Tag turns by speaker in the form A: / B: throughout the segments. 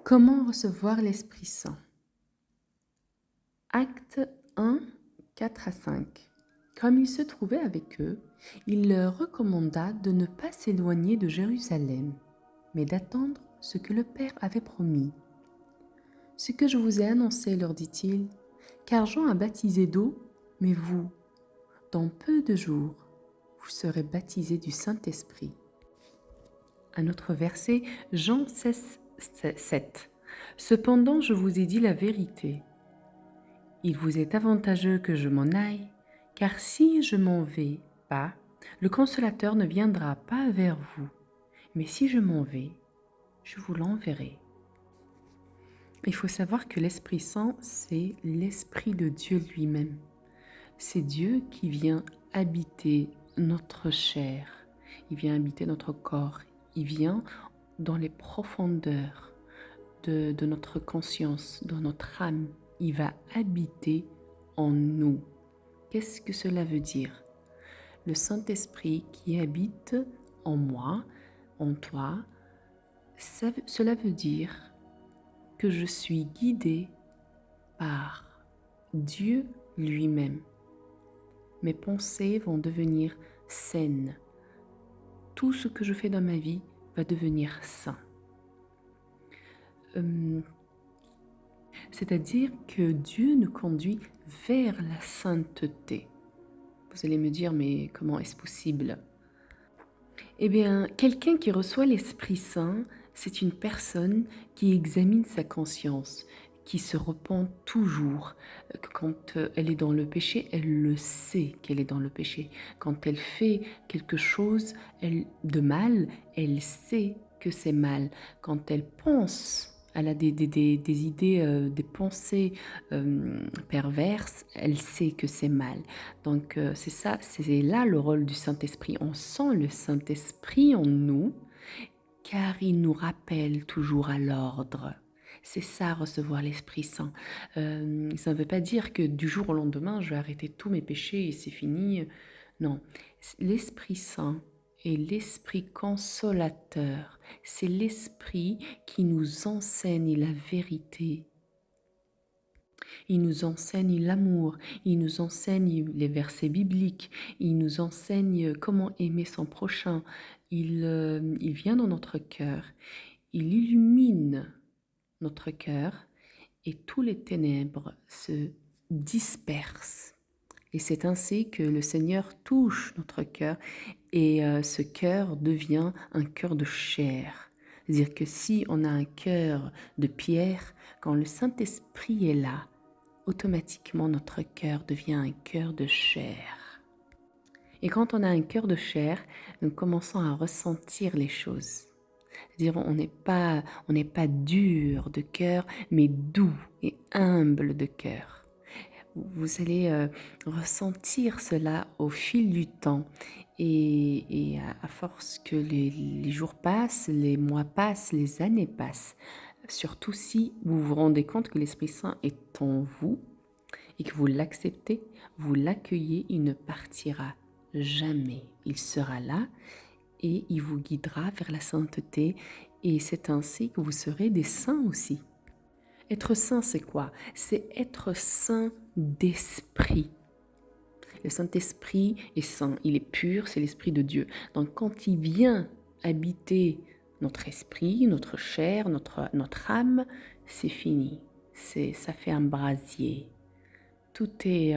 A: Comment recevoir l'Esprit Saint? Actes 1, 4 à 5. Comme il se trouvait avec eux, il leur recommanda de ne pas s'éloigner de Jérusalem, mais d'attendre ce que le Père avait promis. Ce que je vous ai annoncé, leur dit-il, car Jean a baptisé d'eau, mais vous, dans peu de jours, vous serez baptisés du Saint-Esprit. Un autre verset, Jean 16, 7. Cependant, je vous ai dit la vérité. Il vous est avantageux que je m'en aille, car si je m'en vais pas, le Consolateur ne viendra pas vers vous. Mais si je m'en vais, je vous l'enverrai. Il faut savoir que l'Esprit Saint, c'est l'Esprit de Dieu lui-même. C'est Dieu qui vient habiter notre chair, il vient habiter notre corps, il vient dans les profondeurs de notre conscience, dans notre âme. Il va habiter en nous. Qu'est-ce que cela veut dire? Le Saint-Esprit qui habite en moi, en toi, cela veut dire que je suis guidée par Dieu lui-même. Mes pensées vont devenir saines. Tout ce que je fais dans ma vie va devenir sain. C'est-à-dire que Dieu nous conduit vers la sainteté. Vous allez me dire, mais comment est-ce possible? Eh bien, quelqu'un qui reçoit l'Esprit Saint, c'est une personne qui examine sa conscience, qui se repent toujours. Quand elle est dans le péché, elle le sait qu'elle est dans le péché. Quand elle fait quelque chose de mal, elle sait que c'est mal. Quand elle pense, elle a des idées, des pensées perverses, elle sait que c'est mal. Donc c'est ça, c'est là le rôle du Saint-Esprit. On sent le Saint-Esprit en nous, car il nous rappelle toujours à l'ordre. C'est ça, recevoir l'Esprit Saint. Ça ne veut pas dire que du jour au lendemain, je vais arrêter tous mes péchés et c'est fini. Non, l'Esprit Saint est l'Esprit consolateur. C'est l'Esprit qui nous enseigne la vérité. Il nous enseigne l'amour, il nous enseigne les versets bibliques, il nous enseigne comment aimer son prochain. Il vient dans notre cœur, il illumine notre cœur et tous les ténèbres se dispersent. Et c'est ainsi que le Seigneur touche notre cœur et ce cœur devient un cœur de chair. C'est-à-dire que si on a un cœur de pierre, quand le Saint-Esprit est là, automatiquement notre cœur devient un cœur de chair. Et quand on a un cœur de chair, nous commençons à ressentir les choses. C'est-à-dire on n'est pas dur de cœur, mais doux et humble de cœur. Vous allez ressentir cela au fil du temps et à force que les jours passent, les mois passent, les années passent. Surtout si vous vous rendez compte que l'Esprit Saint est en vous et que vous l'acceptez, vous l'accueillez, il ne partira jamais. Il sera là et il vous guidera vers la sainteté et c'est ainsi que vous serez des saints aussi. Être saint, c'est quoi? C'est être saint d'esprit. Le Saint-Esprit est saint, il est pur, c'est l'Esprit de Dieu. Donc quand il vient habiter notre esprit, notre chair, notre âme, c'est fini. Ça fait un brasier. Tout est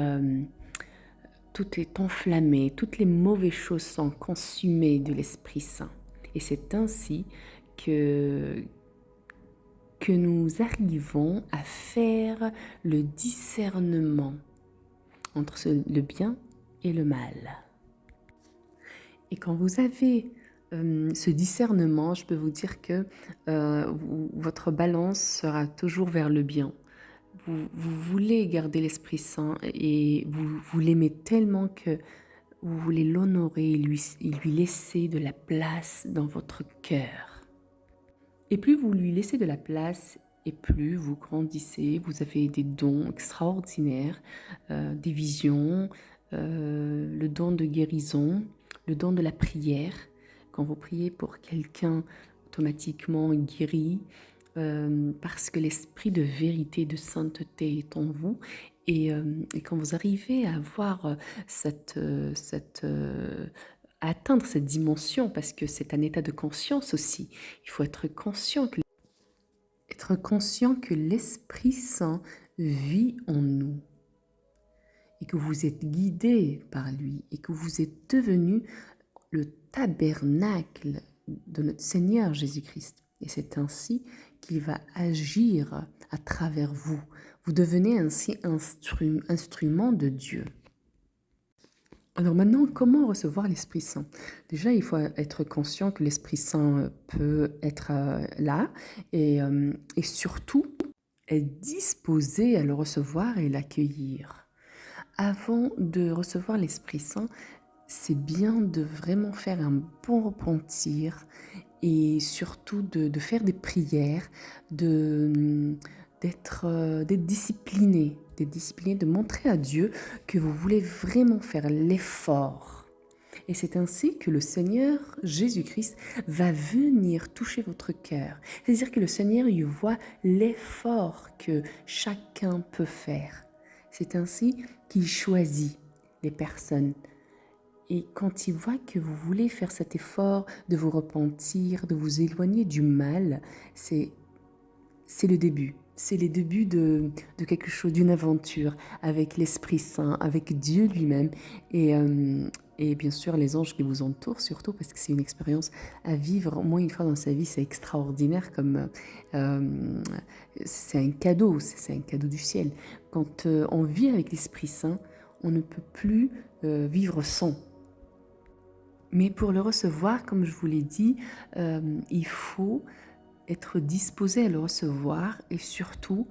A: enflammé, toutes les mauvaises choses sont consumées de l'Esprit Saint. Et c'est ainsi que nous arrivons à faire le discernement entre le bien et le mal. Et quand vous avez ce discernement, je peux vous dire que votre balance sera toujours vers le bien. Vous voulez garder l'Esprit Saint et vous l'aimez tellement que vous voulez l'honorer et lui laisser de la place dans votre cœur. Et plus vous lui laissez de la place et plus vous grandissez, vous avez des dons extraordinaires, des visions, le don de guérison, le don de la prière. Quand vous priez pour quelqu'un, automatiquement guéri. parce que l'esprit de vérité, de sainteté est en vous. Et quand vous arrivez à avoir à atteindre cette dimension, parce que c'est un état de conscience aussi, il faut être conscient que l'Esprit Saint vit en nous et que vous êtes guidé par lui et que vous êtes devenu le tabernacle de notre Seigneur Jésus-Christ. Et c'est ainsi qu'il va agir à travers vous. Vous devenez ainsi instrument de Dieu. Alors maintenant, comment recevoir l'Esprit Saint? Déjà, il faut être conscient que l'Esprit Saint peut être là et surtout être disposé à le recevoir et l'accueillir. Avant de recevoir l'Esprit Saint, c'est bien de vraiment faire un bon repentir et surtout de faire des prières, d'être discipliné, de montrer à Dieu que vous voulez vraiment faire l'effort. Et c'est ainsi que le Seigneur Jésus-Christ va venir toucher votre cœur. C'est-à-dire que le Seigneur y voit l'effort que chacun peut faire. C'est ainsi qu'il choisit les personnes. Et quand il voit que vous voulez faire cet effort de vous repentir, de vous éloigner du mal, c'est le début. C'est le début de quelque chose, d'une aventure avec l'Esprit Saint, avec Dieu lui-même et bien sûr les anges qui vous entourent surtout parce que c'est une expérience à vivre au moins une fois dans sa vie. C'est extraordinaire comme c'est un cadeau du ciel. Quand on vit avec l'Esprit Saint, on ne peut plus vivre sans. Mais pour le recevoir, comme je vous l'ai dit, il faut être disposé à le recevoir et surtout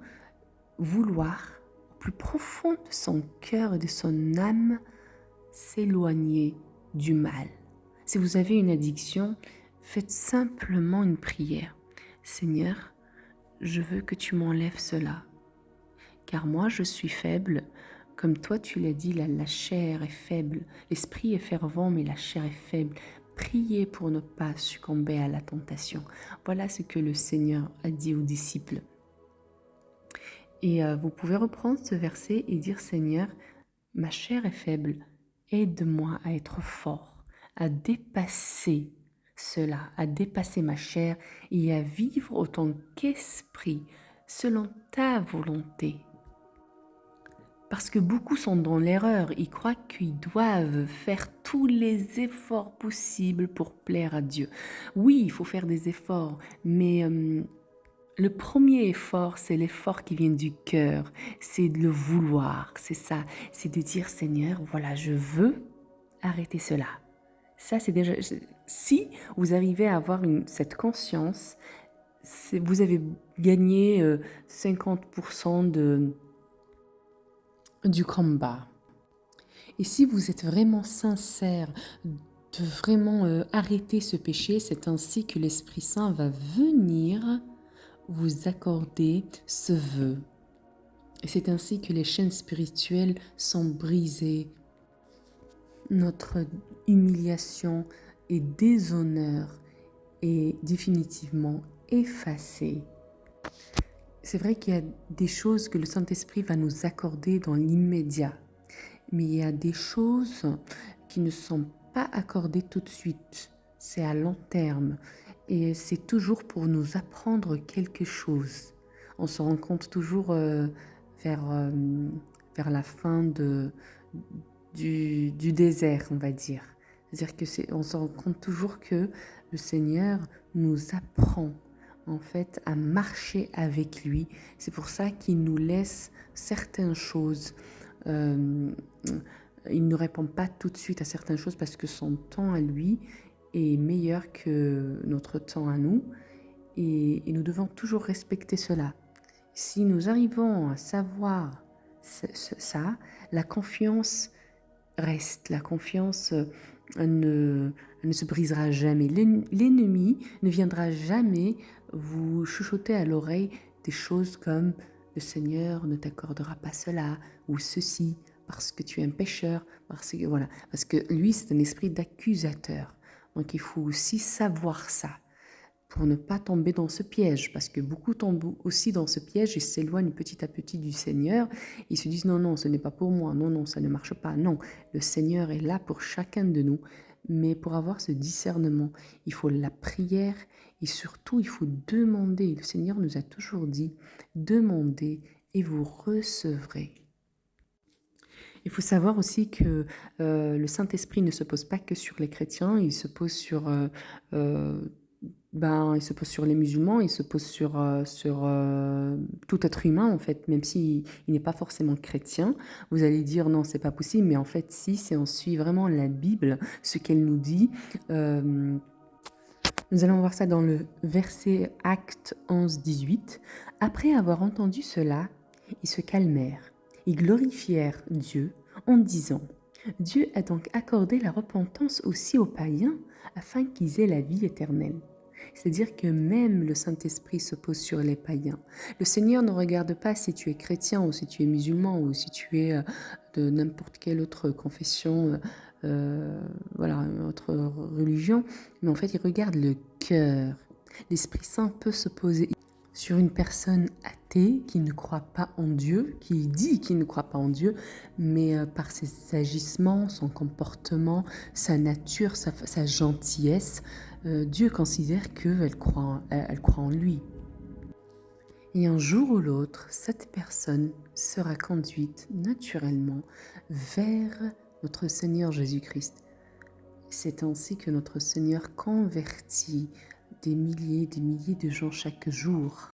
A: vouloir au plus profond de son cœur et de son âme s'éloigner du mal. Si vous avez une addiction, faites simplement une prière. Seigneur, je veux que tu m'enlèves cela, car moi je suis faible. Comme toi tu l'as dit, la chair est faible, l'esprit est fervent, mais la chair est faible. Priez pour ne pas succomber à la tentation. Voilà ce que le Seigneur a dit aux disciples. Et vous pouvez reprendre ce verset et dire, Seigneur, ma chair est faible, aide-moi à être fort, à dépasser cela, à dépasser ma chair et à vivre autant qu'esprit, selon ta volonté. Parce que beaucoup sont dans l'erreur, ils croient qu'ils doivent faire tous les efforts possibles pour plaire à Dieu. Oui, il faut faire des efforts, mais le premier effort, c'est l'effort qui vient du cœur, c'est de le vouloir, c'est ça, c'est de dire Seigneur, voilà, je veux arrêter cela. Ça, c'est déjà, si vous arrivez à avoir cette conscience, vous avez gagné 50% du combat. Et si vous êtes vraiment sincère de vraiment arrêter ce péché, c'est ainsi que l'Esprit Saint va venir vous accorder ce vœu. Et c'est ainsi que les chaînes spirituelles sont brisées. Notre humiliation et déshonneur est définitivement effacé. C'est vrai qu'il y a des choses que le Saint-Esprit va nous accorder dans l'immédiat, mais il y a des choses qui ne sont pas accordées tout de suite. C'est à long terme et c'est toujours pour nous apprendre quelque chose. On se rend compte toujours vers la fin du désert, on va dire. C'est-à-dire que on se rend compte toujours que le Seigneur nous apprend en fait à marcher avec lui. C'est pour ça qu'il nous laisse certaines choses. Il ne répond pas tout de suite à certaines choses parce que son temps à lui est meilleur que notre temps à nous et nous devons toujours respecter cela. Si nous arrivons à savoir ça, la confiance reste, la confiance ne se brisera jamais. L'ennemi ne viendra jamais vous chuchoter à l'oreille des choses comme le Seigneur ne t'accordera pas cela ou ceci parce que tu es un pécheur, parce que lui c'est un esprit d'accusateur. Donc il faut aussi savoir ça pour ne pas tomber dans ce piège, parce que beaucoup tombent aussi dans ce piège et s'éloignent petit à petit du Seigneur. Ils se disent non, non, ce n'est pas pour moi, non, non, ça ne marche pas. Non, le Seigneur est là pour chacun de nous, mais pour avoir ce discernement, il faut la prière et surtout il faut demander. Le Seigneur nous a toujours dit, demandez et vous recevrez. Il faut savoir aussi que le Saint-Esprit ne se pose pas que sur les chrétiens, il se pose sur il se pose sur les musulmans, il se pose sur tout être humain en fait, même s'il n'est pas forcément chrétien. Vous allez dire non, c'est pas possible, mais en fait si, c'est on suit vraiment la Bible, ce qu'elle nous dit. Euh, Nous allons voir ça dans le verset Acte 11-18. Après avoir entendu cela, ils se calmèrent. Ils glorifièrent Dieu en disant: Dieu a donc accordé la repentance aussi aux païens afin qu'ils aient la vie éternelle. C'est-à-dire que même le Saint-Esprit se pose sur les païens. Le Seigneur ne regarde pas si tu es chrétien ou si tu es musulman ou si tu es de n'importe quelle autre confession, voilà, autre religion, mais en fait il regarde le cœur. L'Esprit Saint peut se poser sur une personne athée qui ne croit pas en Dieu, qui dit qu'il ne croit pas en Dieu, mais par ses agissements, son comportement, sa nature, sa gentillesse, Dieu considère qu'elle croit, elle croit en lui. Et un jour ou l'autre, cette personne sera conduite naturellement vers notre Seigneur Jésus-Christ. C'est ainsi que notre Seigneur convertit des milliers de gens chaque jour.